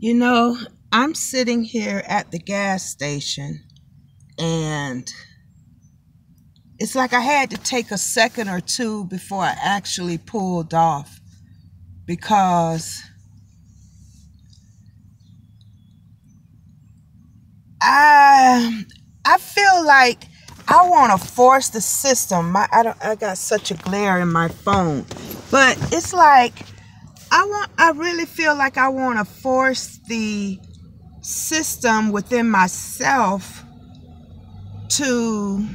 You know, I'm sitting here at the gas station and it's like I had to take a second or two before I actually pulled off because I feel like I want to force the system. I got such a glare in my phone, but it's like I really feel like I want to force the system within myself to,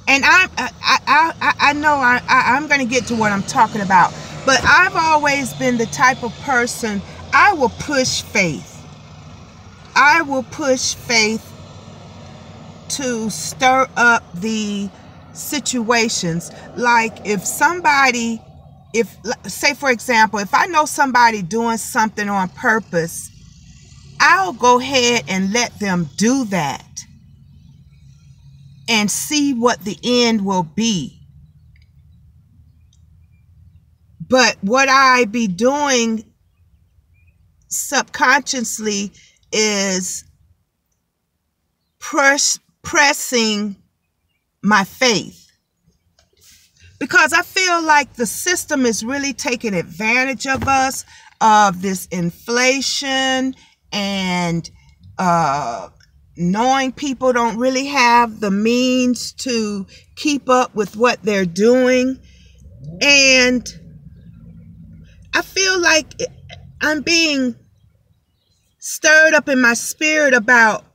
and I know I'm going to get to what I'm talking about, but I've always been the type of person, I will push faith. I will push faith to stir up the situations. Like if say for example, if I know somebody doing something on purpose, I'll go ahead and let them do that and see what the end will be. But what I be doing subconsciously is pressing my faith, because I feel like the system is really taking advantage of us, of this inflation, and knowing people don't really have the means to keep up with what they're doing. And I feel like I'm being stirred up in my spirit about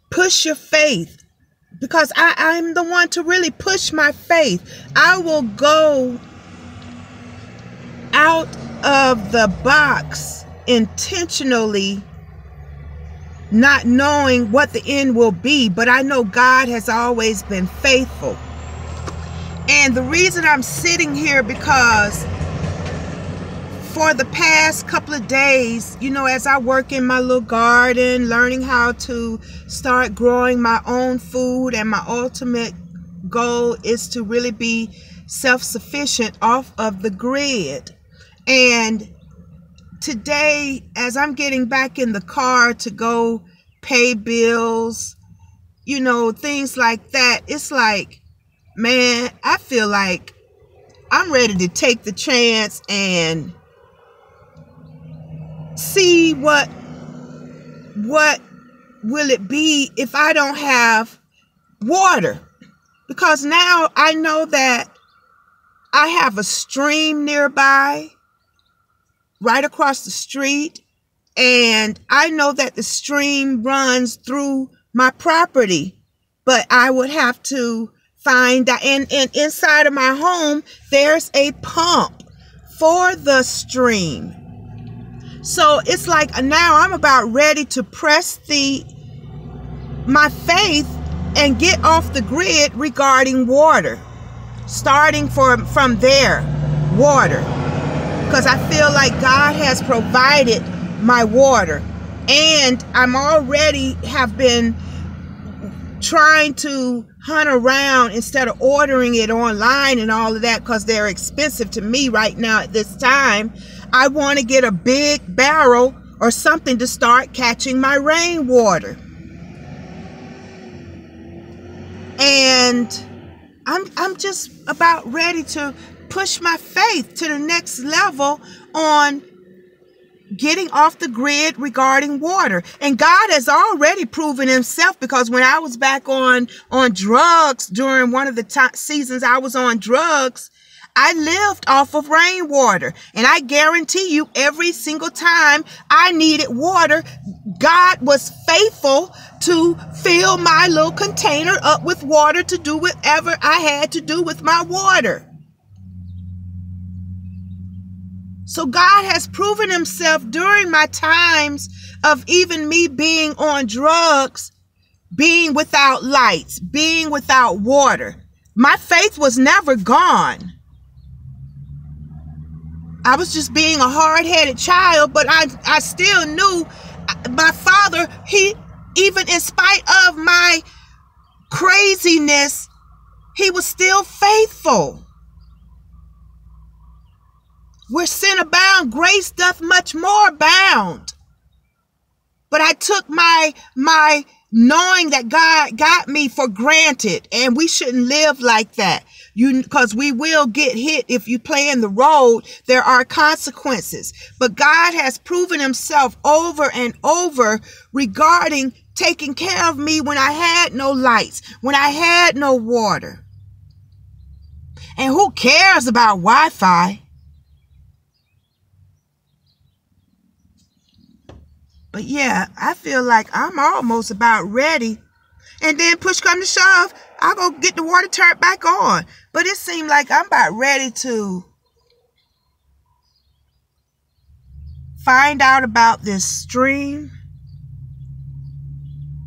push your faith, because I'm the one to really push my faith. I will go out of the box intentionally, not knowing what the end will be, but I know God has always been faithful. And the reason I'm sitting here, because for the past couple of days, you know, as I work in my little garden, learning how to start growing my own food, and my ultimate goal is to really be self-sufficient off of the grid. And today, as I'm getting back in the car to go pay bills, you know, things like that, it's like, man, I feel like I'm ready to take the chance and see what will it be if I don't have water. Because now I know that I have a stream nearby, right across the street, and I know that the stream runs through my property, but I would have to find that, and inside of my home there's a pump for the stream. So it's like now I'm about ready to press my faith and get off the grid regarding water, starting from there, water, because I feel like God has provided my water, and I'm already have been trying to hunt around instead of ordering it online and all of that, because they're expensive to me right now at this time. I want to get a big barrel or something to start catching my rainwater. And I'm just about ready to push my faith to the next level on getting off the grid regarding water. And God has already proven himself, because when I was back on drugs during one of the seasons I was on drugs, I lived off of rainwater, and I guarantee you every single time I needed water, God was faithful to fill my little container up with water to do whatever I had to do with my water. So God has proven himself during my times of even me being on drugs, being without lights, being without water. My faith was never gone. I was just being a hard-headed child, but I still knew my Father, he, even in spite of my craziness, he was still faithful. Where sin abound, grace doth much more abound. But I took my knowing that God got me for granted, and we shouldn't live like that. Because we will get hit if you play in the road. There are consequences. But God has proven himself over and over regarding taking care of me when I had no lights, when I had no water. And who cares about Wi-Fi? But yeah, I feel like I'm almost about ready. And then push come to shove, I'll go get the water turned back on. But it seemed like I'm about ready to find out about this stream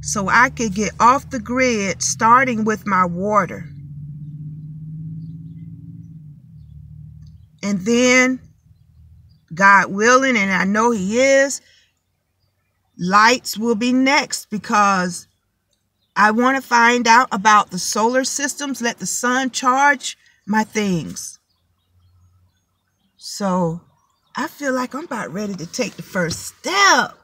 so I could get off the grid, starting with my water. And then, God willing, and I know he is, lights will be next, because I want to find out about the solar systems, let the sun charge my things. So I feel like I'm about ready to take the first step.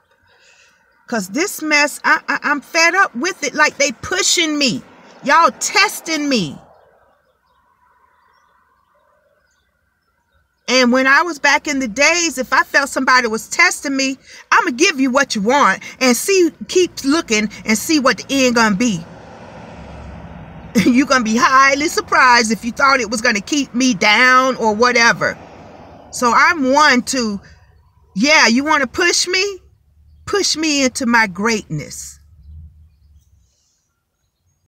Because this mess, I'm fed up with it. Like they pushing me. Y'all testing me. And when I was back in the days, if I felt somebody was testing me, I'm going to give you what you want and keep looking and see what the end going to be. You're going to be highly surprised if you thought it was going to keep me down or whatever. So I'm one to, yeah, you want to push me? Push me into my greatness.